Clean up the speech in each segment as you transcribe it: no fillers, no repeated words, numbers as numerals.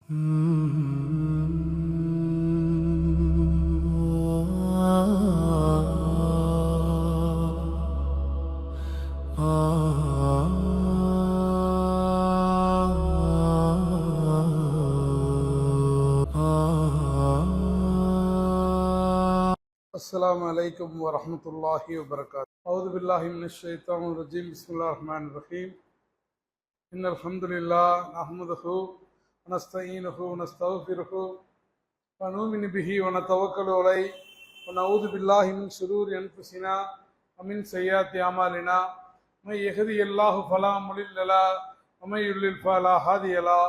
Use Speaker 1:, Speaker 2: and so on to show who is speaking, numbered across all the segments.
Speaker 1: السلام عليكم ورحمة الله وبركاته. أعوذ بالله من الشيطان الرجيم. بسم الله الرحمن الرحيم. إن الحمد لله نحمده ونستعينه ونستغفره ونؤمن به ونتوكل عليه ونعوذ بالله من شرور أنفسنا ومن سيئات أعمالنا من يهده الله فلا مضل له ومن يضلل فلا هادي له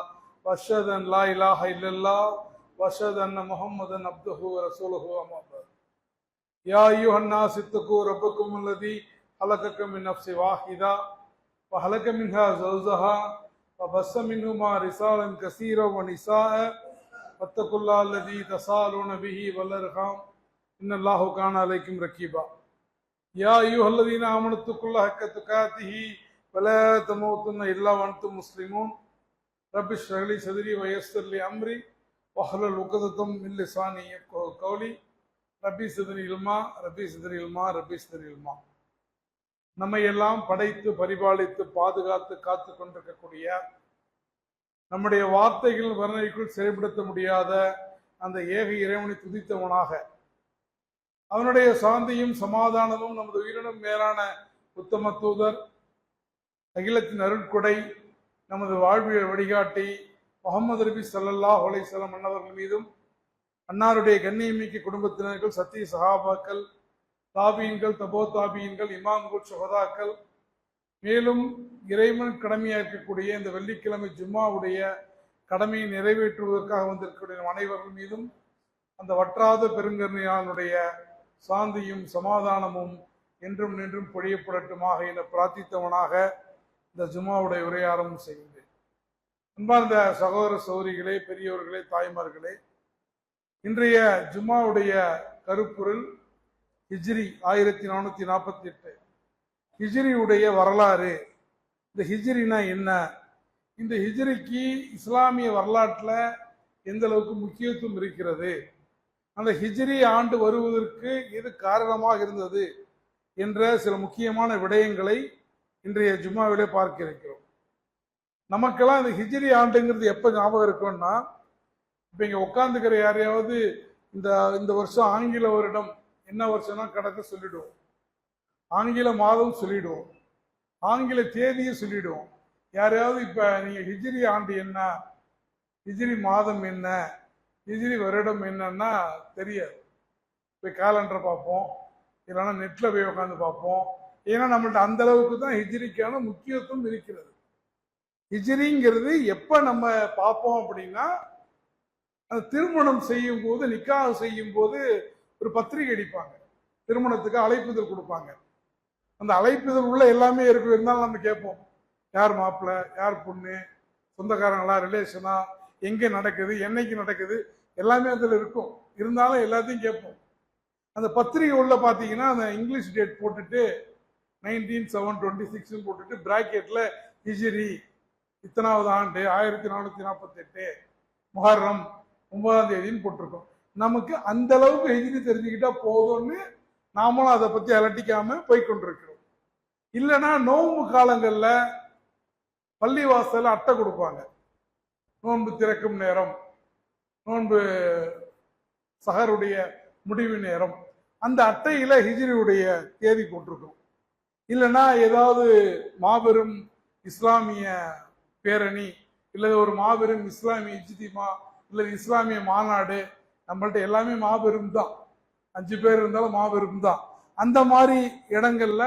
Speaker 1: وأشهد أن لا إله إلا الله وأشهد أن محمدا عبده ورسوله أما بعد. يا أيها الناس اتقوا ربكم الذي خلقكم من نفس واحدة وخلق منها زوجها وبث منهما رجالا كثيرا ونساء واتقوا الله الذي تساءلون به والأرحام إن الله كان عليكم رقيبا. يا أيها الذين آمنوا اتقوا الله حق تقاته ولا تموتن إلا وأنتم مسلمون. رب اشرح لي صدري ويسر لي أمري واحلل عقدة من لساني يفقهوا قولي. ரப்பி சிதறி இல்மா ரப்பி சிதறி இல்மா ரப்பி சிதறி இல்மா. நம்மை எல்லாம் படைத்து பரிபாலித்து பாதுகாத்து காத்து கொண்டிருக்கக்கூடிய, நம்முடைய வார்த்தைகள் வர்ணனைக்குள் செயல்படுத்த முடியாத அந்த ஏக இறைவனை துதித்தவனாக, அவனுடைய சாந்தியும் சமாதானமும் நமது உயிரினும் மேலான உத்தம தூதர், அகிலத்தின் அருட்கொடை, நமது வாழ்வியல் வழிகாட்டி முஹம்மது நபி ஸல்லல்லாஹு அலைஹி வஸல்லம் அன்னவர்கள் மீதும், அன்னாருடைய கண்ணியமிக்க குடும்பத்தினர்கள், சத்திய சஹாபாக்கள், தாபீன்கள், தபோ தாபீன்கள், இமாம்கள், சுஹதாக்கள், மேலும் இறைவன் கடமையாக இருக்கக்கூடிய இந்த வெள்ளிக்கிழமை ஜும்மாவுடைய கடமையை நிறைவேற்றுவதற்காக வந்திருக்கக்கூடிய அனைவர்கள் மீதும் அந்த வற்றாத பெருங்கருணையாளனுடைய சாந்தியும் சமாதானமும் என்றும் நின்றும் பொழியப்படட்டுமாக என பிரார்த்தித்தவனாக இந்த ஜும்மாவுடைய உரையை ஆரம்பம் செய்கின்றேன். அன்பார்ந்த சகோதர சகோதரிகளே, பெரியவர்களே, தாய்மார்களே, இன்றைய ஜும்மாவுடைய கருப்பொருள் ஹிஜ்ரி 1448. ஹிஜ்ரியுடைய வரலாறு. இந்த ஹிஜ்ரினா என்ன? இந்த ஹிஜ்ரிக்கு இஸ்லாமிய வரலாற்றில் எந்த அளவுக்கு முக்கியத்துவம் இருக்கிறது, அந்த ஹிஜ்ரி ஆண்டு வருவதற்கு எது காரணமாக இருந்தது என்ற சில முக்கியமான விடயங்களை இன்றைய ஜும்மாவிலே பார்க்க இருக்கிறோம். நமக்கெல்லாம் இந்த ஹிஜ்ரி ஆண்டுங்கிறது எப்போ ஞாபகம் இருக்கும்னா, இப்போ இங்கே உட்காந்துக்கிற யாரையாவது இந்த வருஷம் ஆங்கில வருடம் என்ன வருஷம்னா கணக்கு சொல்லிடுவோம், ஆங்கில மாதம் சொல்லிடுவோம், ஆங்கில தேதியை சொல்லிடுவோம். யாரையாவது இப்போ நீங்கள் ஹிஜ்ரி ஆண்டு என்ன, ஹிஜ்ரி மாதம் என்ன, ஹிஜ்ரி வருடம் என்னன்னா தெரியாது. இப்போ கேலண்டரை பார்ப்போம், இல்லைன்னா நெட்டில் போய் உட்காந்து பார்ப்போம். ஏன்னா நம்மள்ட்ட அந்த அளவுக்கு தான் ஹிஜ்ரிக்கான முக்கியத்துவம் இருக்கிறது. ஹிஜ்ரிங்கிறது எப்போ நம்ம பார்ப்போம் அப்படின்னா, அந்த திருமணம் செய்யும் போது, நிக்காஹ் செய்யும் போது ஒரு பத்திரிகை அடிப்பாங்க, திருமணத்துக்கு அழைப்புதல் கொடுப்பாங்க. அந்த அழைப்புதல் உள்ள எல்லாமே இருக்கும். இருந்தாலும் நம்ம கேட்போம், யார் மாப்பிள்ளை, யார் பொண்ணு, சொந்தக்காரங்களா, ரிலேஷனா, எங்கே நடக்குது, என்னைக்கு நடக்குது, எல்லாமே அதில் இருக்கும். இருந்தாலும் எல்லாத்தையும் கேட்போம். அந்த பத்திரிகை உள்ள பார்த்தீங்கன்னா அந்த இங்கிலீஷ் டேட் போட்டுட்டு 19/7/26 போட்டுட்டு பிராக்கெட்ல ஹிஜ்ரி இத்தனாவது ஆண்டு 1448 முஹர்ரம் 9ஆம் தேதின்னு போட்டிருக்கோம். நமக்கு அந்த அளவுக்கு ஹிஜ்ரி தெரிஞ்சுக்கிட்டா போதும்னு நாமளும் அதை பத்தி அலட்டிக்காம போய்கொண்டிருக்கிறோம். இல்லைன்னா நோன்பு காலங்கள்ல பள்ளிவாசல அட்டை கொடுப்பாங்க, நோன்பு திறக்கும் நேரம், நோன்பு சஹருடைய முடிவு நேரம். அந்த அட்டையில ஹிஜ்ரியுடைய தேதி போட்டிருக்கோம். இல்லைன்னா ஏதாவது மாபெரும் இஸ்லாமிய பேரணி, இல்லை ஒரு மாபெரும் இஸ்லாமிய இஜ்திமா, இல்லை இஸ்லாமிய மாநாடு, நம்மள்ட்ட எல்லாமே மாபெரும் தான். 5 பேர் இருந்தாலும் மாபெரும் தான். அந்த மாதிரி இடங்கள்ல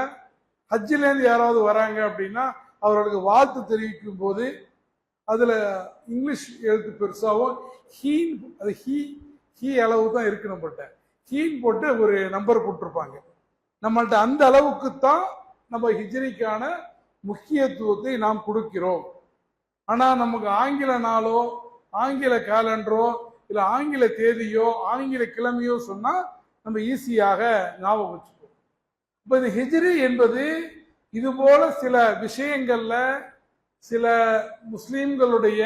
Speaker 1: ஹஜ்ஜிலேருந்து யாராவது வராங்க அப்படின்னா அவர்களுக்கு வாழ்த்து தெரிவிக்கும் போது அதுல இங்கிலீஷ் எழுத்து பெருசாகவும் ஹீன், அது ஹீ அளவு தான் இருக்கு, நம்மள்ட்ட ஹீன் போட்டு ஒரு நம்பர் போட்டிருப்பாங்க. நம்மள்ட்ட அந்த அளவுக்கு தான் நம்ம ஹிஜ்ரிக்கான முக்கியத்துவத்தை நாம் கொடுக்கிறோம். ஆனா நமக்கு ஆங்கில நாளோ, ஆங்கில கேலண்டரோ, இல்லை ஆங்கில தேதியோ, ஆங்கில கிழமையோ சொன்னா நம்ம ஈஸியாக ஞாபகம் வச்சுப்போம். இப்போ இந்த ஹிஜ்ரி என்பது இது போல சில விஷயங்கள்ல சில முஸ்லீம்களுடைய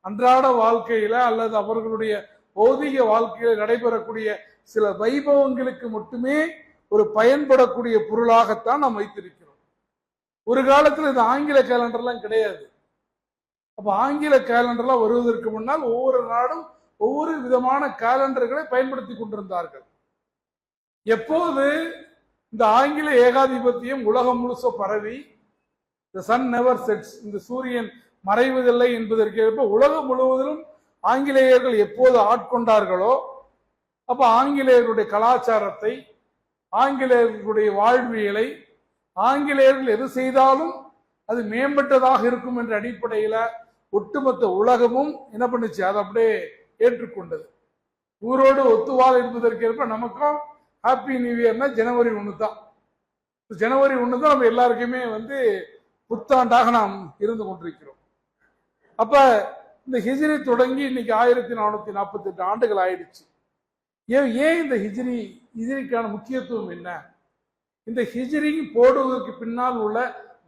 Speaker 1: அன்றாட வாழ்க்கையில அல்லது அவர்களுடைய பௌதிக வாழ்க்கையில நடைபெறக்கூடிய சில வைபவங்களுக்கு மட்டுமே ஒரு பயன்படக்கூடிய பொருளாகத்தான் நாம் வைத்திருக்கிறோம். ஒரு காலத்துல இது ஆங்கில கேலண்டர்லாம் கிடையாது. அப்ப ஆங்கில கேலண்டர்லாம் வருவதற்கு முன்னால் ஒவ்வொரு நாடும் ஒவ்வொரு விதமான கேலண்டர்களை பயன்படுத்தி கொண்டிருந்தார்கள். எப்போது இந்த ஆங்கில ஏகாதிபத்தியம் உலகம் முழுச பரவி the sun never sets, இந்த சூரியன் மறைவதில்லை என்பதற்கு ஏற்ப உலகம் முழுவதிலும் ஆங்கிலேயர்கள் எப்போது ஆட்கொண்டார்களோ அப்ப ஆங்கிலேயர்களுடைய கலாச்சாரத்தை, ஆங்கிலேயர்களுடைய வாழ்வியலை, ஆங்கிலேயர்கள் எது செய்தாலும் அது மேம்பட்டதாக இருக்கும் என்ற அடிப்படையில ஒட்டுமொத்த உலகமும் என்ன பண்ணுச்சு, அதை அப்படியே ஏற்றுக்கொண்டது. ஊரோடு ஒத்துவாள் என்பதற்கு ஏற்ப நமக்கும் ஹாப்பி நியூ இயர்னா ஜனவரி 1 தான். ஜனவரி 1 தான் நம்ம எல்லாருக்குமே புத்தாண்டாக நாம் இருந்து கொண்டிருக்கிறோம். அப்ப இந்த ஹிஜ்ரி தொடங்கி இன்னைக்கு 1448 ஆண்டுகள் ஆயிடுச்சு. ஏன் இந்த ஹிஜ்ரிக்கான முக்கியத்துவம் என்ன, இந்த ஹிஜ்ரி போடுவதற்கு பின்னால் உள்ள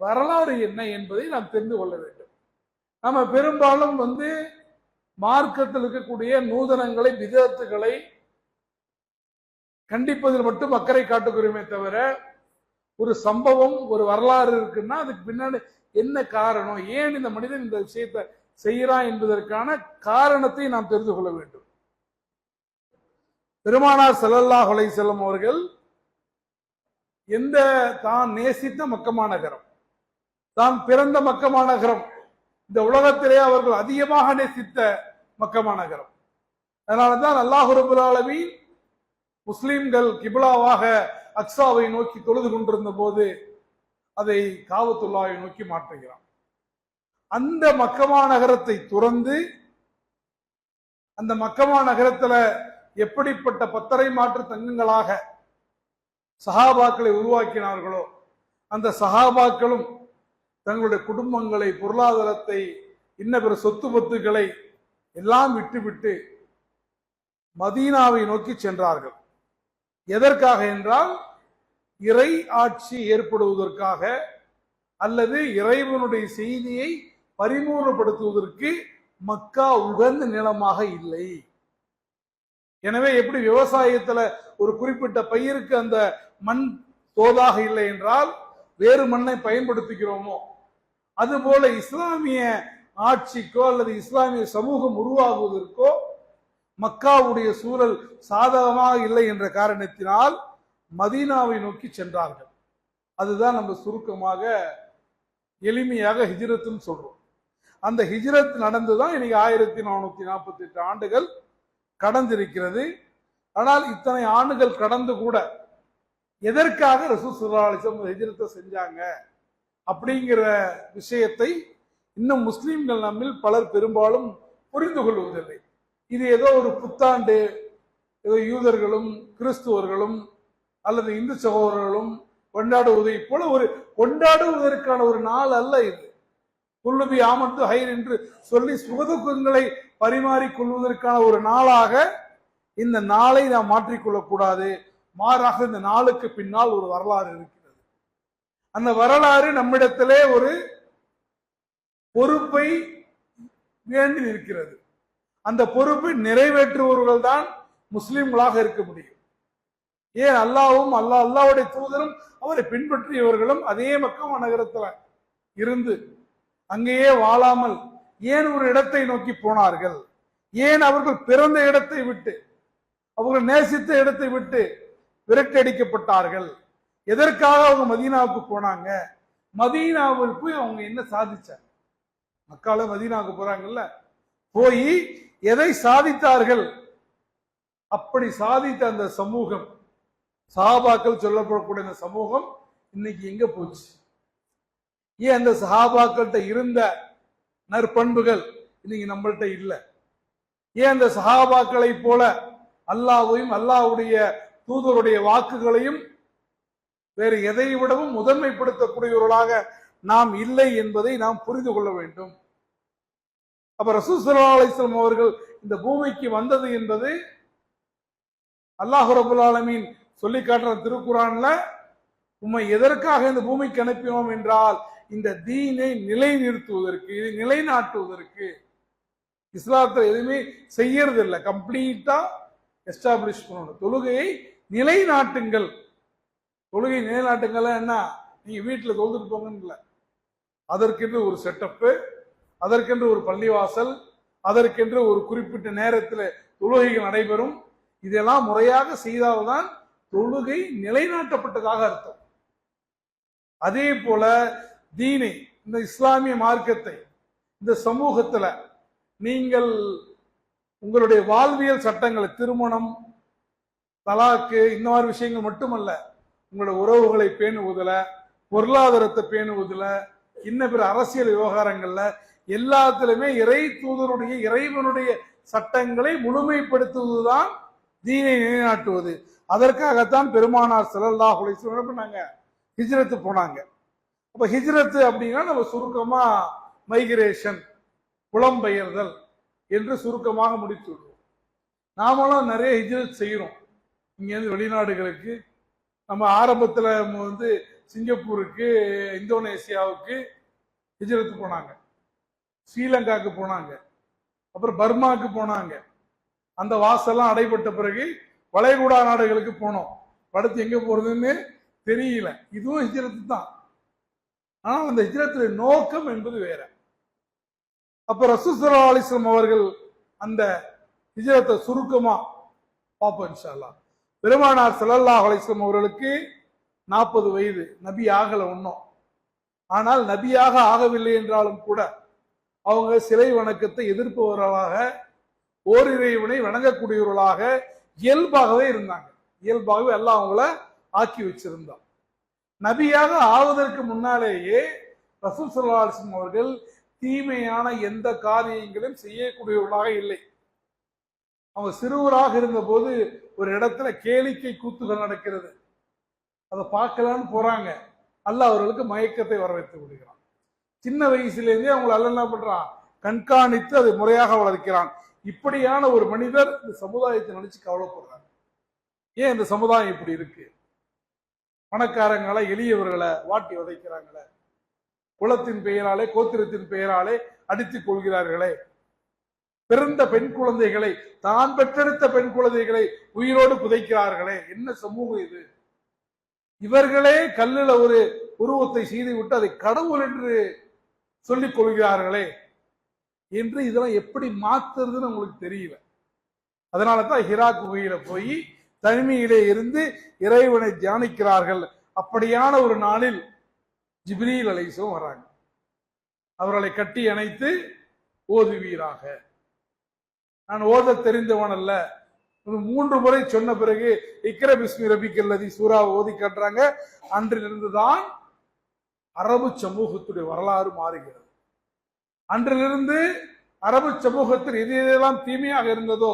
Speaker 1: வரலாறு என்ன என்பதை நாம் தெரிந்து கொள்ள வேண்டும். நம்ம பெரும்பாலும் மார்க்கத்தில் இருக்கக்கூடிய நூதனங்களை, விதத்துகளை கண்டிப்பதில் மட்டும் அக்கறை காட்டுகிறோமே தவிர, ஒரு சம்பவம், ஒரு வரலாறு இருக்குன்னா அதுக்கு பின்னாடி என்ன காரணம், ஏன் இந்த மனிதன் இந்த விஷயத்தை செய்யறான் என்பதற்கான காரணத்தை நாம் தெரிந்து கொள்ள வேண்டும். பெருமானார் ஸல்லல்லாஹு அலைஹி வஸல்லம் அவர்கள் தான் நேசித்த மக்கமா நகரம், தான் பிறந்த மக்கமா நகரம், இந்த உலகத்திலே அவர்கள் அதிகமாக நேசித்த மக்கமா நகரம். அதனாலதான் அல்லாஹ் ரப்பல் ஆலமீன் முஸ்லிம்கள் கிப்லாவாக அக்ஸாவை நோக்கி தொழுது கொண்டிருந்த போது அதை காபத்துல்லாவை நோக்கி மாற்றுகிறான். அந்த மக்கமா நகரத்தை துறந்து அந்த மக்கமா நகரத்துல எப்படிப்பட்ட பத்தரை மாற்று தங்கங்களாக சஹாபாக்களை உருவாக்கினார்களோ அந்த சஹாபாக்களும் தங்களுடைய குடும்பங்களை, பொருளாதாரத்தை, இன்ன பிற சொத்து பத்துக்களை எல்லாம் விட்டுவிட்டு மதீனாவை நோக்கி சென்றார்கள். எதற்காக என்றால் இறை ஆட்சி ஏற்படுவதற்காக அல்லது இறைவனுடைய செய்தியை பரிபூர்ணப்படுத்துவதற்கு மக்கா உகந்த நிலமாக இல்லை. எனவே எப்படி விவசாயத்துல ஒரு குறிப்பிட்ட பயிருக்கு அந்த மண் தோதாக இல்லை என்றால் வேறு மண்ணை பயன்படுத்துகிறோமோ, அதுபோல இஸ்லாமிய ஆட்சிக்கோ அல்லது இஸ்லாமிய சமூகம் உருவாகுவதற்கோ மக்காவுடைய சூழல் சாதகமாக இல்லை என்ற காரணத்தினால் மதீனாவை நோக்கி சென்றார்கள். அதுதான் நம்ம சுருக்கமாக எளிமையாக ஹிஜ்ரத்துன்னு சொல்றோம். அந்த ஹிஜ்ரத் நடந்துதான் இன்னைக்கு 1448 ஆண்டுகள் கடந்திருக்கிறது. ஆனால் இத்தனை ஆண்டுகள் கடந்து கூட எதற்காக ரசூல் ஸல்லல்லாஹு அலைஹி வஸல்லம் ஹிஜ்ரத்தை செஞ்சாங்க அப்படிங்கிற விஷயத்தை இன்னும் முஸ்லிம்கள் நம்மில் பலர் பெரும்பாலும் புரிந்து கொள்வதில்லை. இது ஏதோ ஒரு புத்தாண்டு, ஏதோ யூதர்களும் கிறிஸ்துவர்களும் அல்லது இந்து சகோதரர்களும் கொண்டாடுவதை போல ஒரு கொண்டாடுவதற்கான ஒரு நாள் அல்ல இது. குல்லுபி ஆமத்து ஹைர் என்று சொல்லி சுகதுக்கங்களை பரிமாறிக் கொள்வதற்கான ஒரு நாளாக இந்த நாளை நாம் மாற்றிக்கொள்ளக்கூடாது. மாறாக இந்த நாளுக்கு பின்னால் ஒரு வரலாறு இருக்கிறது. அந்த வரலாறு நம்மிடத்திலே ஒரு பொறுப்பை வேண்டி இருக்கிறது. அந்த பொறுப்பை நிறைவேற்றுபவர்கள் தான் முஸ்லிம்களாக இருக்க முடியும். ஏன் அல்லாஹ்வும் அல்லாஹ்வுடைய தூதரும் அவரை பின்பற்றியவர்களும் அதே மக்கா நகரத்துல இருந்து அங்கேயே வாழாமல் ஏன் ஒரு இடத்தை நோக்கி போனார்கள்? ஏன் அவர்கள் பிறந்த இடத்தை விட்டு, அவர்கள் நேசித்த இடத்தை விட்டு விரட்டடிக்கப்பட்டார்கள்? எதற்காக அவங்க மதீனாவுக்கு போனாங்க? மதீனாவில் போய் அவங்க என்ன சாதிச்சாங்க? மக்கால மதீனாவுக்கு போறாங்கல்ல, போய் எதை சாதித்தார்கள்? அப்படி சாதித்த அந்த சமூகம், சஹாபாக்கள் சொல்லப்படக்கூடிய அந்த சமூகம் இன்னைக்கு எங்க போச்சு? ஏன் அந்த சஹாபாக்கள்கிட்ட இருந்த நற்பண்புகள் இன்னைக்கு நம்மள்கிட்ட இல்லை? ஏன் அந்த சஹாபாக்களை போல அல்லாஹ்வையும் அல்லாஹ்வுடைய தூதருடைய வாக்குகளையும் வேறு எதை விடவும் முதன்மைப்படுத்தக்கூடியவர்களாக நாம் இல்லை என்பதை நாம் புரிந்து கொள்ள வேண்டும். அப்ப ரசூல் ஸல்லல்லாஹு அலைஹி வஸல்லம் அவர்கள் இந்த பூமிக்கு வந்தது என்பது அல்லாஹ் ரப்பல் ஆலமீன் சொல்லி காட்டுற திருக்குர்ஆன்ல, உம்மை எதற்காக இந்த பூமிக்கு அனுப்பினோம் என்றால் இந்த தீனை நிலைநிறுத்துவதற்கு, இதை நிலைநாட்டுவதற்கு, இஸ்லாத்துல எதுவுமே செய்யறது இல்லை, கம்ப்ளீட்டா எஸ்டாப்ளிஷ் பண்ணணும். தொழுகையை நிலைநாட்டுங்கள். தொழுகை நிலைநாட்டுங்கள் என்ன, நீங்க வீட்டில் தொழுதுட்டு போங்கன்னு இல்லை. அதற்கென்று ஒரு செட்டப்பு, அதற்கென்று ஒரு பள்ளிவாசல், அதற்கென்று ஒரு குறிப்பிட்ட நேரத்தில் தொழுகைகள் நடைபெறும். இதெல்லாம் முறையாக செய்தால்தான் தொழுகை நிலைநாட்டப்பட்டதாக அர்த்தம். அதே போல தீனை, இந்த இஸ்லாமிய மார்க்கத்தை இந்த சமூகத்துல நீங்கள் உங்களுடைய வாழ்வியல் சட்டங்களை, திருமணம், தலாக்கு, இந்த மாதிரி விஷயங்கள் மட்டுமல்ல, உங்களுடைய உறவுகளை பேணுவதில், பொருளாதாரத்தை பேணுவதில், இன்ன பிற அரசியல் விவகாரங்கள்ல எல்லாத்திலுமே இறை தூதருடைய, இறைவனுடைய சட்டங்களை முழுமைப்படுத்துவதுதான் தீனை நிலைநாட்டுவது. அதற்காகத்தான் பெருமானார் ஸல்லல்லாஹு அலைஹி வஸல்லம் என்ன பண்ணாங்க, ஹிஜ்ரத்து போனாங்க. அப்ப ஹிஜ்ரத்து அப்படின்னா நம்ம சுருக்கமா மைக்ரேஷன், புலம்பெயர்தல் என்று சுருக்கமாக முடித்து விடுவோம். நாமளும் நிறைய ஹிஜ்ரத் செய்யறோம். இங்கேருந்து வெளிநாடுகளுக்கு, நம்ம ஆரம்பத்தில் சிங்கப்பூருக்கு, இந்தோனேசியாவுக்கு ஹிஜ்ரத்து போனாங்க, ஸ்ரீலங்காவுக்கு போனாங்க, அப்புறம் பர்மாவுக்கு போனாங்க. அந்த வாசல்லாம் அடைபட்ட பிறகு வளைகுடா நாடுகளுக்கு போனோம். அடுத்து எங்க போறதுன்னு தெரியல. இதுவும் ஹிஜ்ரத்து தான். ஆனால் அந்த ஹிஜ்ரத்துடைய நோக்கம் என்பது வேற. அப்ப ரசூல் ஸல்லல்லாஹு அலைஹி வஸல்லம் அவர்கள் அந்த ஹிஜ்ரத்தை சுருக்கமா பார்ப்போம் இன்ஷா அல்லாஹ். பெருமானார் ஸல்லல்லாஹு அலைஹி வஸல்லம் அவர்களுக்கு 40 வயது, நபி ஆகல ஒன்னும். ஆனால் நபியாக ஆகவில்லை என்றாலும் கூட அவங்க சிலை வணக்கத்தை எதிர்ப்பவர்களாக, ஓரிறைவனை வணங்கக்கூடியவர்களாக இயல்பாகவே இருந்தாங்க. இயல்பாகவே எல்லாம் அவங்கள ஆக்கி வச்சிருந்தார். நபியாக ஆவதற்கு முன்னாலேயே ரசூல் ஸல்லல்லாஹு அலைஹி வஸல்லம் அவர்கள் தீமையான எந்த காரியங்களும் செய்யக்கூடியவர்களாக இல்லை. அவங்க சிறுவராக இருந்த போது ஒரு இடத்துல கேளிக்கை கூத்துகள் நடக்கிறது. அதை பார்க்கலான்னு போறாங்க. அல்லாஹ் அவர்களுக்கு மயக்கத்தை வர வைத்து விடுகிறான். சின்ன வயசுலேருந்தே அவங்களை அல்லாஹ் என்ன பண்றான், கண்காணித்து அதை முறையாக வளர்க்கிறான். இப்படியான ஒரு மனிதர் இந்த சமுதாயத்தை நினைச்சு கவலைப்படுறாங்க. ஏன் இந்த சமுதாயம் இப்படி இருக்கு? பணக்காரங்களை, எளியவர்களை வாட்டி வதைக்கிறாங்களே, குலத்தின் பெயராலே, கோத்திரத்தின் பெயராலே அடித்துக் கொள்கிறார்களே, பிறந்த பெண் குழந்தைகளை, தான் பெற்றெடுத்த பெண் குழந்தைகளை உயிரோடு புதைக்கிறார்களே, என்ன சமூகம் இது? இவர்களே கல்லுல ஒரு உருவத்தை செய்து விட்டு அதை கடவுள் என்று சொல்லிக் கொள்கிறார்களே என்று இதெல்லாம் எப்படி மாத்துறதுன்னு உங்களுக்கு தெரியல. அதனால தான் ஹிரா குகையில போய் தனிமையிலே இருந்து இறைவனை தியானிக்கிறார்கள். அப்படியான ஒரு நாளில் ஜிப்ரீல் அலைஹிஸ்ஸலாம் வராங்க. அவர்களை கட்டி அணைத்து ஓதுவீராக. நான் ஓத தெரிந்தவன் அல்ல. 3 முறை சொன்ன பிறகு இக்ர பிஸ்மி ரபிக்கல்லதி சூறாவை ஓதி காட்டுறாங்க. அன்றிலிருந்துதான் அரபு சமூகத்துடைய வரலாறு மாறுகிறது. அன்றிலிருந்து அரபு சமூகத்தில் எது எதெல்லாம் தீமையாக இருந்ததோ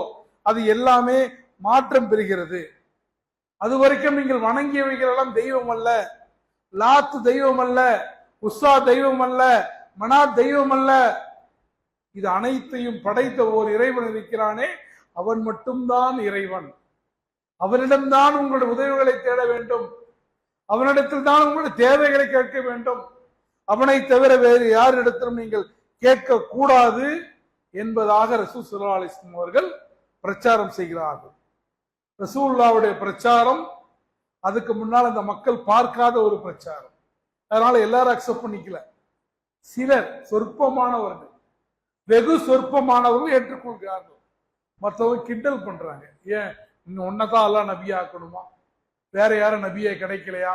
Speaker 1: அது எல்லாமே மாற்றம் பெறுகிறது. அது வரைக்கும் நீங்கள் வணங்கியவைகள் எல்லாம் தெய்வம் அல்ல, லாத்து தெய்வம் அல்ல, உஸ்ஸா தெய்வம் அல்ல, மனாத் தெய்வம் அல்ல. இது அனைத்தையும் படைத்த ஓர் இறைவன் இருக்கிறானே, அவன் மட்டும்தான் இறைவன். அவனிடம்தான் உங்களுடைய உதவிகளை தேட வேண்டும், அவனிடத்தில் தான் உங்களுடைய தேவைகளை கேட்க வேண்டும். அவனை தவிர வேறு யாரிடத்திலும் நீங்கள் கேட்க கூடாது என்பதாக ரசூல் ஸல்லல்லாஹு அலைஹி வஸல்லம் அவர்கள் பிரச்சாரம் செய்கிறார்கள். ரசூலுல்லாஹ்வுடைய பிரச்சாரம் அதுக்கு முன்னால் அந்த மக்கள் பார்க்காத ஒரு பிரச்சாரம். அதனால எல்லாரும் அக்செப்ட் பண்ணிக்கல. சிலர், சொற்பமானவர்கள், வெகு சொற்பமானவர்கள் ஏற்றுக்கொள்கிறார்கள். மற்றவங்க கிண்டல் பண்றாங்க. ஏன் இன்னும் ஒன்னதான் எல்லாம் நபியா ஆக்கணுமா, வேற யாரும் நபியை கிடைக்கலையா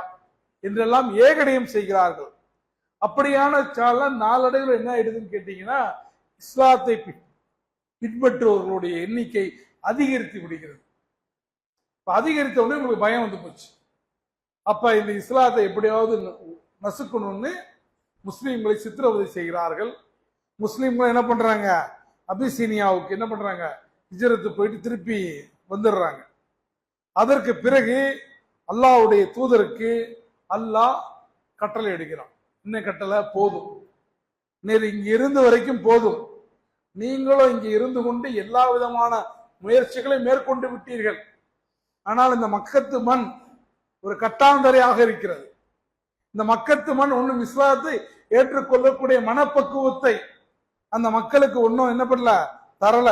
Speaker 1: என்றெல்லாம் ஏகடையம் செய்கிறார்கள். அப்படியான சால நாளடைவில் என்ன ஆயிடுதுன்னு கேட்டீங்கன்னா, இஸ்லாத்தை பின்பற்றுவர்களுடைய எண்ணிக்கை அதிகரித்து விடுகிறது. அதிகரித்த உடனே உங்களுக்கு பயம் வந்து போச்சு. அப்ப இந்த இஸ்லாத்தை எப்படியாவது நசுக்கணும்னு முஸ்லீம்களை சித்திரவதை செய்கிறார்கள். முஸ்லீம்கள் என்ன பண்றாங்க, அபிசீனியாவுக்கு என்ன பண்றாங்க, ஹிஜ்ரத்து போயிட்டு திருப்பி வந்துடுறாங்க. அதற்கு பிறகு அல்லாஹ்வுடைய தூதருக்கு அல்லாஹ் கட்டளை எடுக்கிறான். என்ன கட்டளை? போதும், நீர் இங்க இருந்த வரைக்கும் போதும். நீங்களும் இங்க இருந்து கொண்டு எல்லா விதமான முயற்சிகளையும் மேற்கொண்டு விட்டீர்கள். ஆனால் இந்த மக்கத்து மண் ஒரு கட்டாந்தரையாக இருக்கிறது. இந்த மக்கத்து மண் ஒன்றும் இஸ்லாத்தை ஏற்றுக்கொள்ளக்கூடிய மனப்பக்குவத்தை அந்த மக்களுக்கு ஒன்றும் என்ன பண்ணல, தரல.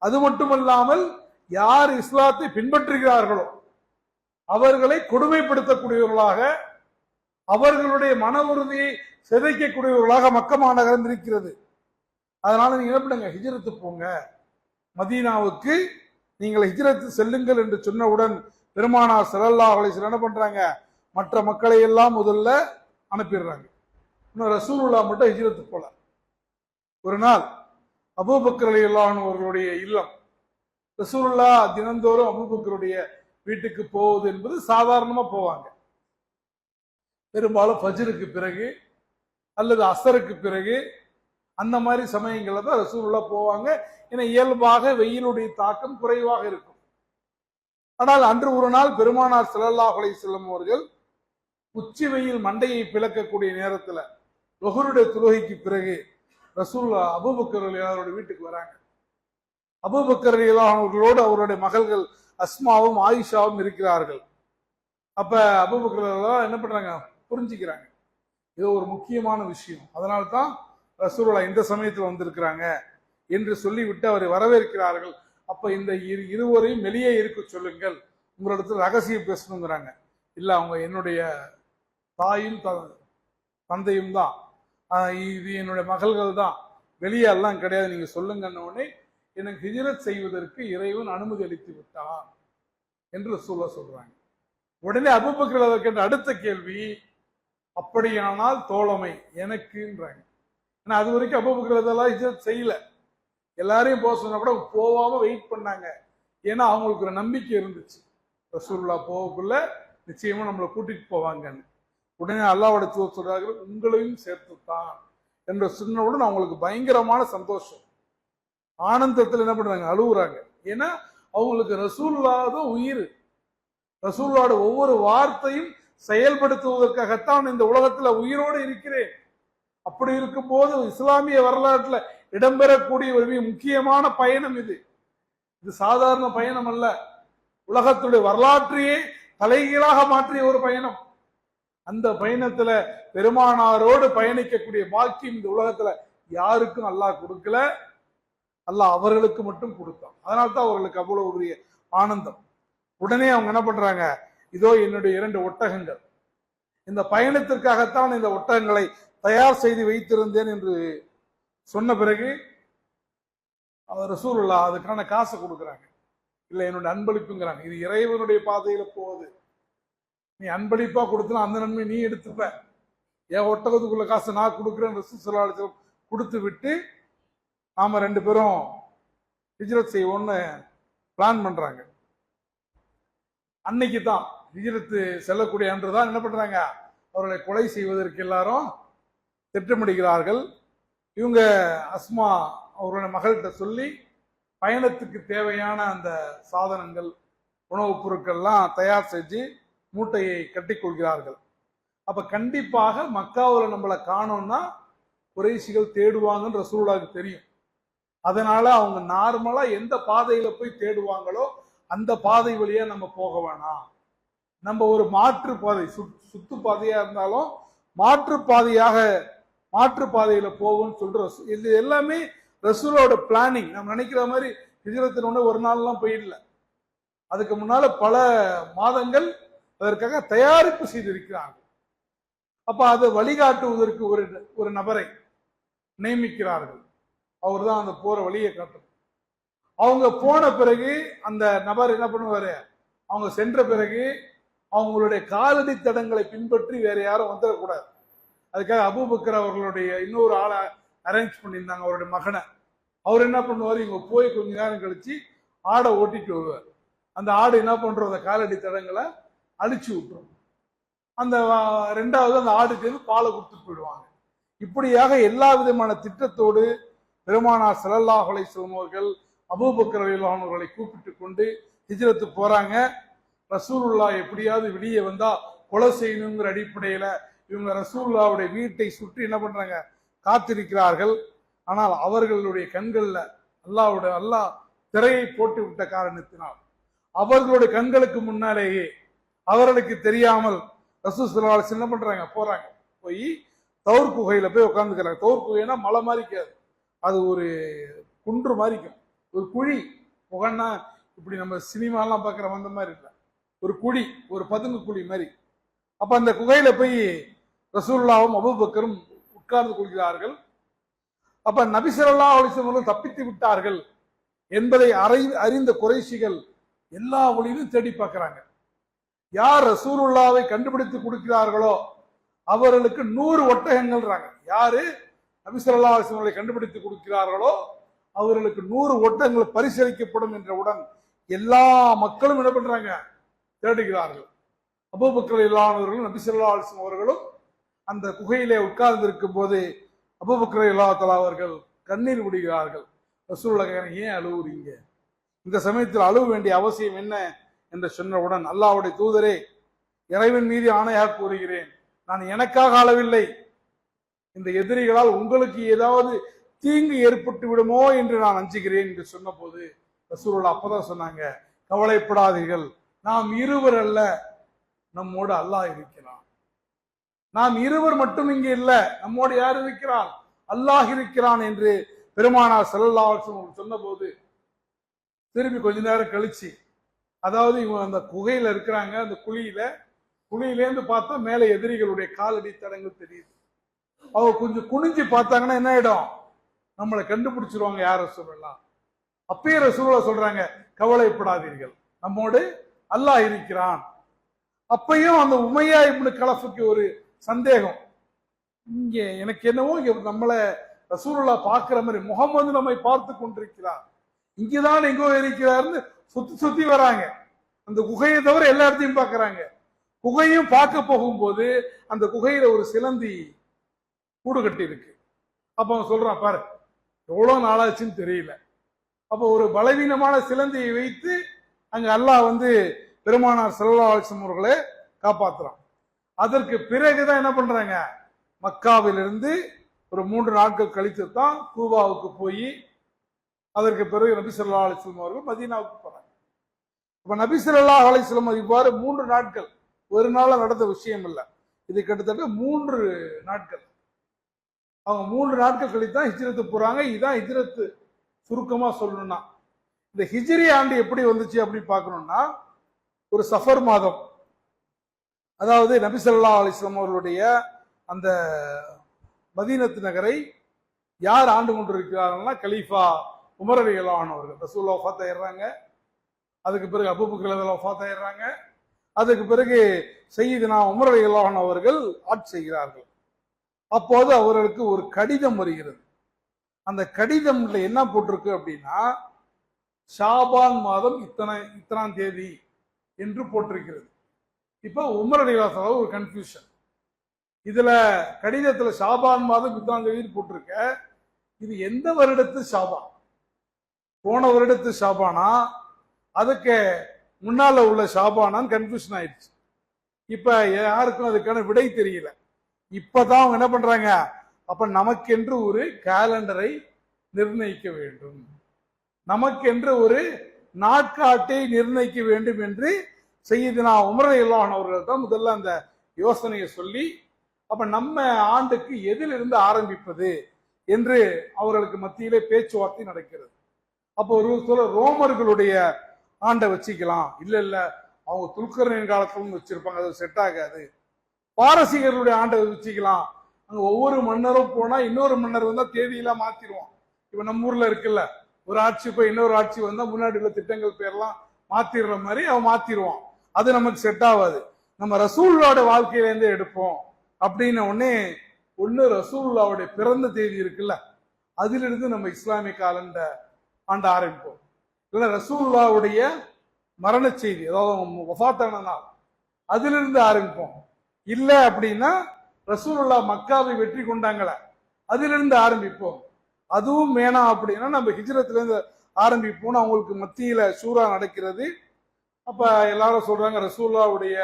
Speaker 1: அது மட்டுமல்லாமல் யார் இஸ்லாத்தை பின்பற்றுகிறார்களோ அவர்களை கொடுமைப்படுத்தக்கூடியவர்களாக, அவர்களுடைய மன உறுதியை சிதைக்கக்கூடியவர்களாக மக்க மாநகரம் இருக்கிறது. அதனால நீங்க என்ன பண்ணுங்க, ஹிஜ்ரத்து போங்க, மதீனாவுக்கு நீங்கள் ஹிஜ்ரத்து செல்லுங்கள் என்று சொன்னவுடன் பெருமானார் ஸல்லல்லாஹு அலைஹி வஸல்லம் என்ன பண்றாங்க, மற்ற மக்களை எல்லாம் முதல்ல அனுப்பிடுறாங்க. இன்னும் ரசூலுல்லாஹ் மட்டும் ஹிஜ்ரத்து போல. ஒரு நாள் அபூபக்கர் ரலியல்லாஹு அன்ஹு அவர்களுடைய இல்லம், ரசூலுல்லாஹ் தினந்தோறும் அபூபக்கருடைய வீட்டுக்கு போவது என்பது சாதாரணமா போவாங்க. பெரும்பாலும் ஃபஜ்ருக்கு பிறகு அல்லது அசருக்கு பிறகு அந்த மாதிரி சமயங்கள்ல தான் ரசூலுல்லாஹ் போவாங்க. ஏன்னா இயல்பாக வெயிலுடைய தாக்கம் குறைவாக இருக்கும். ஆனால் அன்று ஒரு நாள் பெருமானார் ஸல்லல்லாஹு அலைஹி வஸல்லம் அவர்கள் உச்சி வெயில் மண்டையை பிளக்கக்கூடிய நேரத்துல லுஹருடைய தொழுகைக்கு பிறகு ரசூலுல்லாஹ் அபூபக்கர் ரலியல்லாஹு அன்ஹு வீட்டுக்கு வராங்க. அபூபக்கர் ரலியல்லாஹு அன்ஹு அவர்களோடு அவருடைய மகள்கள் அஸ்மாவும் ஆயிஷாவும் இருக்கிறார்கள். அப்ப அபூபக்கர் ரலியல்லாஹு அன்ஹு என்ன பண்றாங்க, புரிஞ்சுக்கிறாங்க இது ஒரு முக்கியமான விஷயம், அதனால தான் ரசூலுல்லாஹ் இந்த சமயத்தில் வந்திருக்கிறாங்க என்று சொல்லிவிட்டு அவரை வரவேற்கிறார்கள். அப்ப இந்த இருவரையும் வெளியே இருக்க சொல்லுங்கள், உங்களிடத்தில் ரகசியம் பேசணுங்கிறாங்க. இல்ல அவங்க என்னுடைய தாயும் தந்தையும் தான், இது என்னுடைய மகள்கள் தான், வெளியே எல்லாம் கிடையாது, நீங்க சொல்லுங்கன்னு உடனே எனக்கு ஹிஜ்ரத் செய்வதற்கு இறைவன் அனுமதி அளித்து விட்டான் என்று ரசூலுல்லாஹ் சொல்றாங்க. உடனே அபூபக்கர் அதை கேட்ட அடுத்த கேள்வி, அப்படியானால் தோழமை எனக்குன்றாங்க. ஏன்னா அது வரைக்கும் அபூபக்கர் அதெல்லாம் ஹிஜ்ரத் செய்யல, எல்லாரையும் போக சொன்னா கூட போவாம வெயிட் பண்ணாங்க. ஏன்னா அவங்களுக்கு ஒரு நம்பிக்கை இருந்துச்சு, ரசூலுல்லாஹ் போகக்குள்ள நிச்சயமா நம்மளை கூட்டிட்டு போவாங்கன்னு. உடனே அல்லாஹ்வோட தூதர் சொல்றார்கள், உங்களையும் சேர்த்துத்தான் என்று சொன்னவுடன் அவங்களுக்கு பயங்கரமான சந்தோஷம், ஆனந்தத்தில் என்ன பண்றாங்க, அழுகுறாங்க. ஏன்னா அவங்களுக்கு ரசூலுல்லாஹ் தான் உயிர், ரசூலுல்லாஹ்வோட ஒவ்வொரு வார்த்தையும் செயல்படுத்துவதற்காகத்தான் இந்த உலகத்துல உயிரோடு இருக்கிறேன். அப்படி இருக்கும் போது இஸ்லாமிய வரலாற்றுல இடம்பெறக்கூடிய ஒரு மிக முக்கியமான பயணம் இது. இது சாதாரண பயணம் அல்ல, உலகத்துடைய வரலாற்றையே தலைகீழாக மாற்றிய ஒரு பயணம். அந்த பயணத்துல பெருமானாரோடு பயணிக்கக்கூடிய பாக்கியம் இந்த உலகத்துல யாருக்கும் அல்லாஹ் கொடுக்கல, அல்லாஹ் அவர்களுக்கு மட்டும் கொடுத்தான். அதனால்தான் அவர்களுக்கு அவ்வளவு பெரிய ஆனந்தம். உடனே அவங்க என்ன பண்றாங்க, இதோ என்னுடைய 2 ஒட்டகங்கள், இந்த பயணத்திற்காகத்தான் இந்த ஒட்டகங்களை தயார் செய்து வைத்திருந்தேன் என்று சொன்ன பிறகு அவர் ரசூலுல்லாஹ் அதுக்கான காசை கொடுக்குறாங்க. இல்ல என்னுடைய அன்பளிப்புங்கிறாங்க, இது இறைவனுடைய பாதையில போகுது, நீ அன்பளிப்பா கொடுத்தா அந்த நன்மை நீ எடுத்துப்ப, என் ஒட்டகத்துக்குள்ள காசை நான் கொடுக்குறேன் ரசூல் ஸல்லல்லாஹு அலைஹி வஸல்லம் கொடுத்து விட்டு நாம 2 பேரும் ஹிஜ்ரத் செய்வோம்னு பிளான் பண்றாங்க. அன்னைக்கு தான் ஹிஜ்ரத்து செல்லக்கூடிய அன்று தான் என்ன பண்றாங்க, அவர்களை கொலை செய்வதற்கு எல்லாரும் திட்டமிடுகிறார்கள். இவங்க அஸ்மா அவருடைய மகள்கிட்ட சொல்லி பயணத்துக்கு தேவையான அந்த சாதனங்கள், உணவுப் பொருட்கள்லாம் தயார் செஞ்சு மூட்டையை கட்டிக்கொள்கிறார்கள். அப்ப கண்டிப்பாக மக்காவில் நம்மளை காணோம்னா குறைஷிகள் தேடுவாங்கன்னு ரசூலுல்லாஹ்வுக்கு தெரியும். அதனால அவங்க நார்மலா எந்த பாதையில போய் தேடுவாங்களோ அந்த பாதை வழியா நம்ம போக வேணாம், நம்ம ஒரு மாற்று பாதை, சுத்து பாதையா இருந்தாலும் மாற்று பாதையில போவோம்னு சொல்ற இது எல்லாமே ரசூலோட பிளானிங். நம்ம நினைக்கிற மாதிரி ஹிஜ்ரத்தின் ஒரு நாள்லாம் போயிடல, அதுக்கு முன்னால பல மாதங்கள் அதற்காக தயாரிப்பு செய்திருக்கிறாங்க. அப்ப அதை வழிகாட்டுவதற்கு ஒரு நபரை நியமிக்கிறார்கள், அவர் தான் அந்த போற வழியை காட்டும். அவங்க போன பிறகு அந்த நபர் என்ன பண்ணுவாரு, அவங்க சென்ற பிறகு அவங்களுடைய காலடி தடங்களை பின்பற்றி வேற யாரும் வந்துடக்கூடாது. அதுக்காக அபூபக்கர் அவர்களுடைய இன்னொரு ஆளை அரேஞ்ச் பண்ணியிருந்தாங்க, அவருடைய மகனை. அவர் என்ன பண்ணுவார், இவங்க போய் கொஞ்ச நேரம் கழிச்சு ஆடை ஓட்டிட்டு வருவார். அந்த ஆடு என்ன பண்றோம், அந்த காலடி தடங்களை அழிச்சு விட்டுரும். அந்த 2வது அந்த ஆடுக்கு பாலை கொடுத்துட்டு போயிடுவாங்க. இப்படியாக எல்லா விதமான திட்டத்தோடு பெருமானார் ஸல்லல்லாஹு அலைஹி வஸல்லம் அவர்கள் அபூபக்கர் ரலியல்லாஹு அன்ஹு அவர்களை கூப்பிட்டு கொண்டு ஹிஜ்ரத்து போறாங்க. ரசூலுல்லாஹ் எப்படியாவது வெளியே வந்தா கொலை செய்யணுங்கிற அடிப்படையில இவங்க ரசூலுல்லாஹ்வுடைய வீட்டை சுற்றி என்ன பண்றாங்க, காத்திருக்கிறார்கள். ஆனால் அவர்களுடைய கண்கள்ல அல்லாஹ் திரையை போட்டு விட்ட காரணத்தினால் அவர்களுடைய கண்களுக்கு முன்னாலேயே அவர்களுக்கு தெரியாமல் ரசூல் ஸல்லல்லாஹு அலைஹி வஸல்லம் என்ன பண்றாங்க, போறாங்க, போய் தௌர் குகையில போய் உட்கார்ந்துக்கிறாங்க. தௌர் குகைனா மலை மாதிரி இருக்காது, அது ஒரு குன்று மாதிரி இருக்கும், ஒரு குழி. புகன்னா இப்படி நம்ம சினிமாலாம் பார்க்குற அந்த மாதிரி இல்லை, ஒரு குழி, ஒரு பதுங்கு குழி மாதிரி. அப்ப அந்த குகையில போய் ரசூலுல்லாவும் அபூபக்கரும் உட்கார்ந்து கொள்கிறார்கள். அப்ப நபி ஸல்லல்லாஹு அலைஹி வஸல்லம் தப்பித்து விட்டார்கள் என்பதை அறிந்த குறைஷிகள் எல்லா வழியிலும் தேடி பார்க்கிறாங்க. யார் ரசூலுல்லாவை கண்டுபிடித்து கொடுக்கிறார்களோ அவர்களுக்கு 100 ஒட்டகங்கள்றாங்க. யாரு நபி ஸல்லல்லாஹு அலைஹி வஸல்லம் கண்டுபிடித்து கொடுக்கிறார்களோ அவர்களுக்கு 100 ஒட்டகங்கள் பரிசளிக்கப்படும் என்றவுடன் எல்லா மக்களும் என்ன பண்றாங்க, தேடுகிறார்கள். அபூபக்கர் இல்லாதவர்களும் நபி ஸல்லல்லாஹு அலைஹி வஸல்லம் அவர்களும் அந்த குகையிலே உட்கார்ந்து இருக்கும் போது அபூபக்கர் இல்லாதலா அவர்கள் கண்ணீர் விடுகிறார்கள். ரசூலுல்லாஹ் ஏன் அழுவுறீங்க, இந்த சமயத்தில் அழுவ வேண்டிய அவசியம் என்ன என்று சொன்னவுடன், அல்லாஹ்வுடைய தூதரே, இறைவன் மீது ஆணையாக கூறுகிறேன், நான் எனக்காக அழவில்லை, இந்த எதிரிகளால் உங்களுக்கு ஏதாவது தீங்கு ஏற்பட்டு விடுமோ என்று நான் அஞ்சுகிறேன் என்று சொன்ன போது ரசூலுல்லாஹ் அப்பதான் சொன்னாங்க, கவலைப்படாதீர்கள், நாம் இருவர் அல்ல, நம்மோடு அல்லாஹ் இருக்கிறான். நாம் இருவர் மட்டும் இங்கே இல்ல, நம்மோடு யார் இருக்கிறான், அல்லாஹ் இருக்கிறான் என்று பெருமானார் ஸல்லல்லாஹு அலைஹி வஸல்லம் சொன்ன போது திரும்பி கொஞ்ச நேரம் கழிச்சு, அதாவது இவங்க அந்த குகையில இருக்கிறாங்க, அந்த குழியிலேருந்து பார்த்தா மேல எதிரிகளுடைய காலடி தடங்கள் தெரியுது. அவங்க கொஞ்சம் குனிஞ்சு பார்த்தாங்கன்னா என்ன ஆயிடும், நம்மளை கண்டுபிடிச்சிருவாங்க யார சொல்லலாம். அப்பயே ரசூலுல்லாஹ் சொல்றாங்க, கவலைப்படாதீர்கள், நம்மோடு அல்லாஹ் இருக்கிறான். அப்பையும் அந்த உமையா இப்னு கலஃபுக்கு ஒரு சந்தேகம், இங்க எனக்கு என்னவோ இங்க நம்மளை ரசூலுல்லாஹ் பார்க்கிற மாதிரி, முகமது நம்மை பார்த்து கொண்டிருக்கிறார், இங்கதான் எங்கோ இருக்கிறார்னு சுத்தி சுத்தி வராங்க. அந்த குகையை தவிர எல்லா இடத்தையும் பார்க்கறாங்க. குகையும் பார்க்க போகும்போது அந்த குகையில ஒரு சிலந்தி கூடு கட்டி இருக்கு. அப்ப அவன் சொல்றான், பாரு எவ்வளவு நாளாச்சுன்னு தெரியல. அப்ப ஒரு பலவீனமான சிலந்தியை வைத்து அங்க அல்லாஹ் பெருமானார் ஸல்லல்லாஹு அலைஹி வஸல்லம் அவர்களை காப்பாத்துறான். அதற்கு பிறகுதான் என்ன பண்றாங்க, மக்காவிலிருந்து ஒரு 3 நாட்கள் கழித்து தான் கூபாவுக்கு போய் அதற்கு பிறகு நபி ஸல்லல்லாஹு அலைஹி வஸல்லம் அவர்கள் மதீனாவுக்கு போறாங்க. அப்ப நபி ஸல்லல்லாஹு அலைஹி வஸல்லம் இவ்வாறு 3 நாட்கள், ஒரு நாள நடந்த விஷயம் இல்ல, இது கிட்டத்தட்ட 3 நாட்கள். அவங்க 3 நாட்கள் கழித்தான் ஹிஜ்ரத்து போறாங்க. இதுதான் ஹிஜ்ரத்து சுருக்கமா சொல்லணும்னா. இந்த ஹிஜ்ரி ஆண்டு எப்படி வந்துச்சு அப்படி பார்க்கணும்னா, ஒரு சஃபர் மாதம், அதாவது நபி ஸல்லல்லாஹு அலைஹி வஸல்லம் அவர்களுடைய அந்த மதீனத்து நகரை யார் ஆண்டு கொண்டிருக்கிறார்கள்னா கலீஃபா உமர் ரலியல்லாஹு அன்ஹு அவர்கள். ரசூலுல்லாஹ் வஃபாத் ஆயிடுறாங்க, அதுக்கு பிறகு அபூபக்கர் ரலியல்லாஹு வஃபாத் ஆயிடுறாங்க, அதுக்கு பிறகு சய்யிதுனா உமர் ரலியல்லாஹு அன்ஹு அவர்கள் ஆட்சி செய்கிறார்கள். அப்போது அவர்களுக்கு ஒரு கடிதம் வருகிறது. அந்த கடிதம்ல என்ன போட்டிருக்கு அப்படின்னா, ஷாபான் மாதம் இத்தனாம் தேதி என்று போட்டிருக்கிறது. இப்ப உமர் ரலியல்லாஹு அன்ஹு ஒரு கன்ஃபியூஷன், இதுல கடிதத்துல ஷாபான் மாதம் இத்தனாம் தேதி போட்டிருக்க, இது எந்த வருடத்து ஷாபான், போன வருடத்து ஷாபானா அதுக்கு முன்னால உள்ள ஷாபானான்னு கன்ஃபியூஷன் ஆயிடுச்சு. இப்ப யாருக்கும் அதுக்கான விடை தெரியல. இப்பதான் அவங்க என்ன பண்றாங்க, அப்ப நமக்கென்று ஒரு கேலண்டரை நிர்ணயிக்க வேண்டும், நமக்கென்று ஒரு நாட்காட்டை நிர்ணயிக்க வேண்டும் என்று சய்யிதுனா உமர் ரலியல்லாஹு அன்ஹு அவர்கள் தான் முதல்ல அந்த யோசனையை சொல்லி, அப்ப நம்ம ஆண்டுக்கு எதிலிருந்து ஆரம்பிப்பது என்று அவர்களுக்கு மத்தியிலே பேச்சுவார்த்தை நடக்கிறது. அப்போ ஒரு சொல்ல ரோமர்களுடைய ஆண்டை வச்சுக்கலாம், இல்ல இல்ல அவங்க துல்கர்னின் காலத்துல வச்சிருப்பாங்க, அது செட் ஆகாது. பாரசீகர்களுடைய ஆண்டை வச்சுக்கலாம், அங்க ஒவ்வொரு மன்னரும் போனா இன்னொரு மன்னர் வந்தா தேதியெல்லாம் மாத்திடுவோம். இப்ப நம்ம ஊர்ல இருக்குல்ல, ஒரு ஆட்சி போய் இன்னொரு ஆட்சி வந்தா முன்னாடி உள்ள திட்டங்கள் பேர்லாம் மாத்திடுற மாதிரி அவன் மாத்திடுவான், அது நமக்கு செட் ஆகாது. நம்ம ரசூலுல்லாஹ்வுடைய வாழ்க்கையிலேருந்து எடுப்போம் அப்படின்னு ஒன்னு ரசூலுல்லாஹ்வுடைய பிறந்த தேதி இருக்குல்ல, அதிலிருந்து நம்ம இஸ்லாமிய காலண்டர் ஆண்ட ஆரம்பிப்போம். இல்ல ரசூலுல்லாஹ்வுடைய மரண செய்தி, அதாவது வஃபாத்தான நாள், அதிலிருந்து ஆரம்பிப்போம். இல்ல அப்படின்னா ரசூலுல்லாஹ் மக்காவை வெற்றி கொண்டாங்கள, அதிலிருந்து ஆரம்பிப்போம். அதுவும் வேணாம் அப்படின்னா நம்ம ஹிஜ்ரத்துல இருந்து ஆரம்பிப்போம்னு அவங்களுக்கு மத்தியில சூரா நடக்கிறது. அப்ப எல்லாரும் சொல்றாங்க, ரசூலுல்லாஹ்வுடைய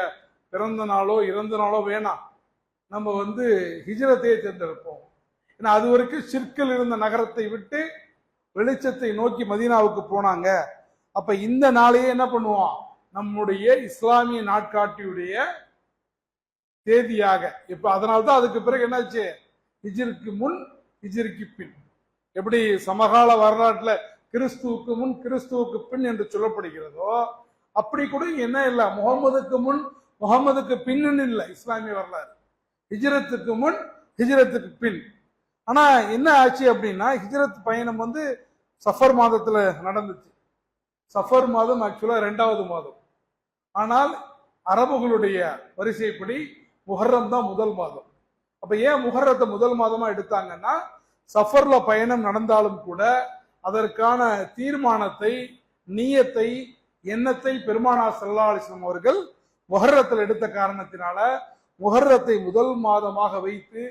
Speaker 1: பிறந்த நாளோ இறந்த நாளோ வேணாம், நம்ம ஹிஜ்ரத்தையே தேர்ந்தெடுப்போம். ஏன்னா அது வரைக்கும் ஷிர்கில் இருந்த நகரத்தை விட்டு வெளிச்சத்தை நோக்கி மதீனாவுக்கு போனாங்க. அப்ப இந்த நாளையே என்ன பண்ணுவோம், நம்முடைய இஸ்லாமிய நாட்காட்டியுடைய தேதியாக. இப்ப அதனால்தான் அதுக்கு பிறகு என்னாச்சு, ஹிஜ்ருக்கு முன் ஹிஜ்ருக்கு பின். எப்படி சமகால வரலாற்றுல கிறிஸ்துவுக்கு முன் கிறிஸ்துவுக்கு பின் என்று சொல்லப்படுகிறதோ, அப்படி கூட என்ன இல்லை, முகமதுக்கு முன் முகமதுக்கு பின்னு இல்லை இஸ்லாமிய வரலாறு. ஹிஜ்ரத்துக்கு முன் ஹிஜ்ரத்துக்கு பின். ஆனா என்ன ஆச்சு அப்படின்னா, ஹிஜ்ரத் பயணம் சஃபர் மாதத்துல நடந்துச்சு. சஃபர் மாதம் ஆக்சுவலா 2வது மாதம். ஆனால் அரபுகளுடைய வரிசைப்படி முஹர்ரம் தான் முதல் மாதம். அப்ப ஏன் முஹர்ரத்தை முதல் மாதமா எடுத்தாங்கன்னா, சஃபர்ல பயணம் நடந்தாலும் கூட அதற்கான தீர்மானத்தை, நியத்தை, எண்ணத்தை பெருமானார் ஸல்லல்லாஹு அலைஹி வஸல்லம் அவர்கள் முஹர்ரத்தில் எடுத்த காரணத்தினால முஹர்ரத்தை முதல் மாதமாக வைத்து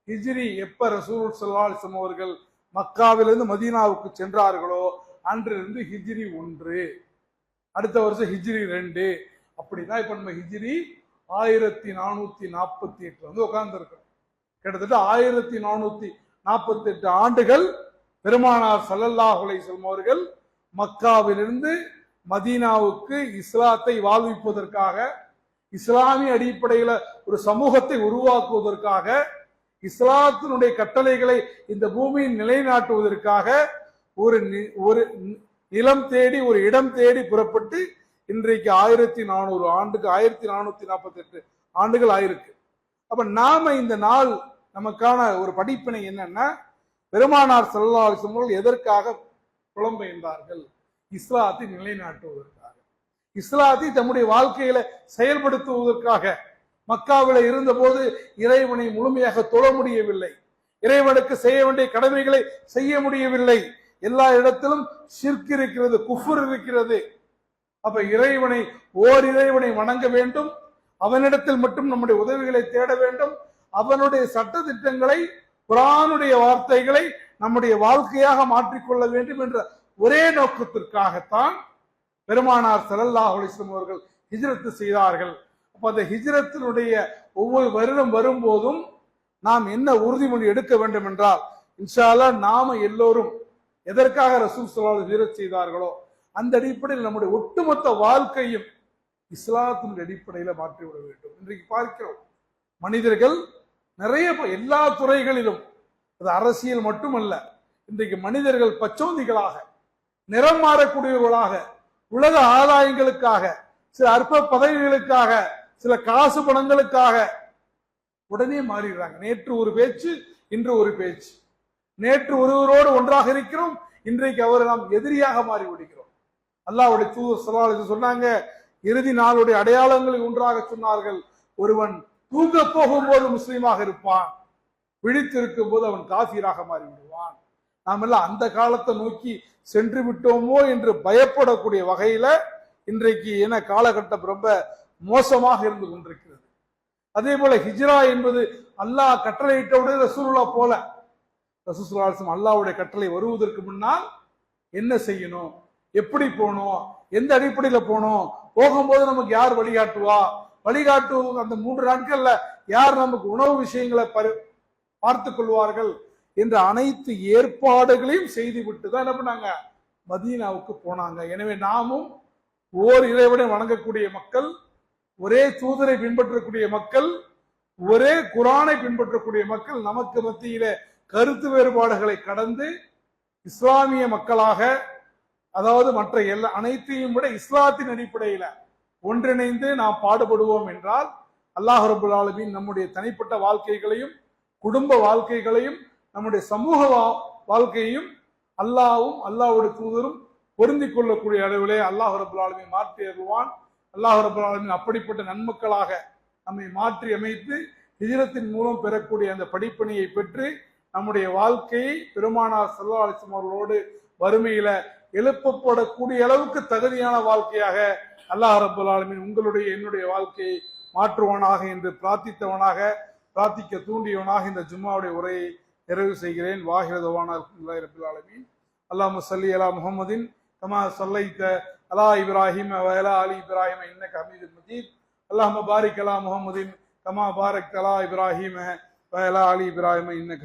Speaker 1: ஹிஜ்ரி எப்ப ரசூல் ஸல்லல்லாஹு அலைஹி வஸல்லம் அவர்கள் மக்காவிலிருந்து மதீனாவுக்கு சென்றார்களோ அன்றிலிருந்து ஹிஜ்ரி 1, அடுத்த வருஷம் ஹிஜ்ரி 2, அப்படிதான் இப்ப நம்ம ஹிஜ்ரி 1448 உட்கார்ந்து இருக்கிறோம். கிட்டத்தட்ட 1448 ஆண்டுகள் பெருமானார் ஸல்லல்லாஹு அலைஹி வஸல்லம் அவர்கள் மக்காவிலிருந்து மதீனாவுக்கு இஸ்லாத்தை வாழ்விப்பதற்காக, இஸ்லாமிய அடிப்படையில ஒரு சமூகத்தை உருவாக்குவதற்காக, இஸ்லாத்தினுடைய கட்டளைகளை இந்த பூமியில் நிலைநாட்டுவதற்காக ஒரு நிலம் தேடி, ஒரு இடம் தேடி புறப்பட்டு இன்றைக்கு 1400 ஆண்டுக்கு 1448 ஆண்டுகள் ஆயிருக்கு. அப்ப நாம இந்த நாள் நமக்கான ஒரு படிப்பினை என்னன்னா, பெருமானார் ஸல்லல்லாஹு அலைஹி வஸல்லம் எதற்காக புலம்பெயர்ந்தார்கள்? இஸ்லாத்தை நிலைநாட்டுவதற்காக, இஸ்லாத்தை தம்முடைய வாழ்க்கையில செயல்படுத்துவதற்காக. மக்காவில இருந்த போது இறைவனை முழுமையாக தொழ முடியவில்லை, இறைவனுக்கு செய்ய வேண்டிய கடமைகளை செய்ய முடியவில்லை. எல்லா இடத்திலும் ஷிர்க் இருக்கிறது, குஃபுர் இருக்கிறது. அப்ப இறைவனை, ஓர் இறைவனை வணங்க வேண்டும், அவனிடத்தில் மட்டும் நம்முடைய உதவிகளை தேட வேண்டும், அவனுடைய சட்ட திட்டங்களை, குர்ஆனுடைய வார்த்தைகளை நம்முடைய வாழ்க்கையாக மாற்றிக்கொள்ள வேண்டும் என்ற ஒரே நோக்கத்திற்காகத்தான் பெருமானார் ஸல்லல்லாஹு அலைஹி வஸல்லம் அவர்கள் ஹிஜ்ரத் செய்தார்கள். அப்ப அந்த ஹிஜ்ரத்தினுடைய ஒவ்வொரு வருடம் வரும்போதும் நாம் என்ன உறுதிமொழி எடுக்க வேண்டும் என்றால், இன்ஷா அல்லாஹ் நாம எல்லோரும் எதற்காக ரசூல் ஸல்லல்லாஹு அலைஹி வஸல்லம் ஹிஜ்ரத் செய்தார்களோ அந்த அடிப்படையில் நம்முடைய ஒட்டுமொத்த வாழ்க்கையும் இஸ்லாத்தின் அடிப்படையில மாற்றிவிட வேண்டும். இன்றைக்கு பார்க்கிறோம், மனிதர்கள் நிறைய எல்லா துறைகளிலும், அது அரசியல் மட்டுமல்ல, இன்றைக்கு மனிதர்கள் பச்சோந்திகளாக, நிறம் மாறக்கூடியவர்களாக, உலக ஆதாயங்களுக்காக, சில அற்ப பதவிகளுக்காக, சில காசு பணங்களுக்காக உடனே மாறிடுறாங்க. நேற்று ஒரு பேச்சு, இன்று ஒரு பேச்சு. நேற்று ஒருவரோடு ஒன்றாக இருக்கிறோம், இன்றைக்கு அவர் நாம் எதிரியாக மாறி விடுகிறோம். அல்லாஹ்வுடைய தூதர் ஸல்லல்லாஹு அலைஹி வஸல்லம் சொன்னாங்க, இறுதி நாளுடைய அடையாளங்களை ஒன்றாக சொன்னார்கள். ஒருவன் தூங்க போகும்போது முஸ்லீமாக இருப்பான், விழித்திருக்கும் போது அவன் காஃபிராக மாறி விடுவான். நாம் எல்லாம் அந்த காலத்தை நோக்கி சென்று விட்டோமோ என்று பயப்படக்கூடிய வகையில இன்றைக்கு என காலகட்டம் ரொம்ப மோசமாக இருந்து கொண்டிருக்கிறது. அதே போல ஹிஜ்ரா என்பது அல்லாஹ் கட்டளையிட்டவுடைய ரசூலுல்லாஹ் போல, ரசூல் ஸல்லல்லாஹு அலைஹி வஸல்லம் அல்லாஹ்வுடைய கட்டளை வருவதற்கு முன்னால் என்ன செய்யணும், எப்படி போகணும், எந்த அடிப்படையில போகணும், போகும்போது நமக்கு யார் வழிகாட்டுவா, வழிகாட்டு அந்த 3 நாட்கள்ல யார் நமக்கு உணவு விஷயங்களை பார்த்துக் கொள்வார்கள் என்ற அனைத்து ஏற்பாடுகளையும் செய்துவிட்டு தான் என்ன பண்ணாங்க, மதீனாவுக்கு போனாங்க. எனவே நாமும் ஓர் இறைவனை வணங்கக்கூடிய மக்கள், ஒரே தூதரை பின்பற்றக்கூடிய மக்கள், ஒரே குர்ஆனை பின்பற்றக்கூடிய மக்கள், நமக்கு மத்தியில கருத்து வேறுபாடுகளை கடந்து இஸ்லாமிய மக்களாக, அதாவது மற்ற எல்லா அனைத்தையும் விட இஸ்லாத்தின் அடிப்படையில ஒன்றிணைந்து நாம் பாடுபடுவோம் என்றால், அல்லாஹ் ரப்பல் ஆலமீன் நம்முடைய தனிப்பட்ட வாழ்க்கைகளையும், குடும்ப வாழ்க்கைகளையும், நம்முடைய சமூக வாழ்க்கையையும் அல்லாஹ்வும் அல்லாஹ்வுடைய தூதரும் பொருந்திக் கொள்ளக்கூடிய அளவிலே அல்லாஹ் ரப்பல் ஆலமீன் மாற்றி அருள்வான். அல்லாஹ் ரப்பல் ஆலமீன் அப்படிப்பட்ட நன்மக்களாக நம்மை மாற்றி அமைத்து ஹிஜ்ரத்தின் மூலம் பெறக்கூடிய அந்த படிப்பணியை பெற்று நம்முடைய வாழ்க்கையை பெருமானார் ஸல்லல்லாஹு அலைஹி வஸல்லம் அவர்களோடு வறுமையில எழுப்பப்படக்கூடிய அளவுக்கு தகுதியான வாழ்க்கையாக அல்லாஹ் ரப்பல் ஆலமீன் உங்களுடைய என்னுடைய வாழ்க்கையை மாற்றுவானாக என்று பிரார்த்திக்க தூண்டியவனாக இந்த ஜும்மாவுடைய உரையை நிறைவு செய்கிறேன். வாஹிர தவானா அல்ஹம்துலில்லாஹி ரப்பில் ஆலமீன். அல்லாஹும்ம ஸல்லி அலா முஹம்மதின் கமா ஸல்லைத அலா இப்ராஹீம வ அலா ஆலி இப்ராஹீம இன்னக ஹமீதும் மஜீத். அல்லாஹும்ம பாரிக் அலா முஹம்மதின் கமா பாரக்த அலா இப்ராஹீம வ அலா ஆலி இப்ராஹீம இன்னக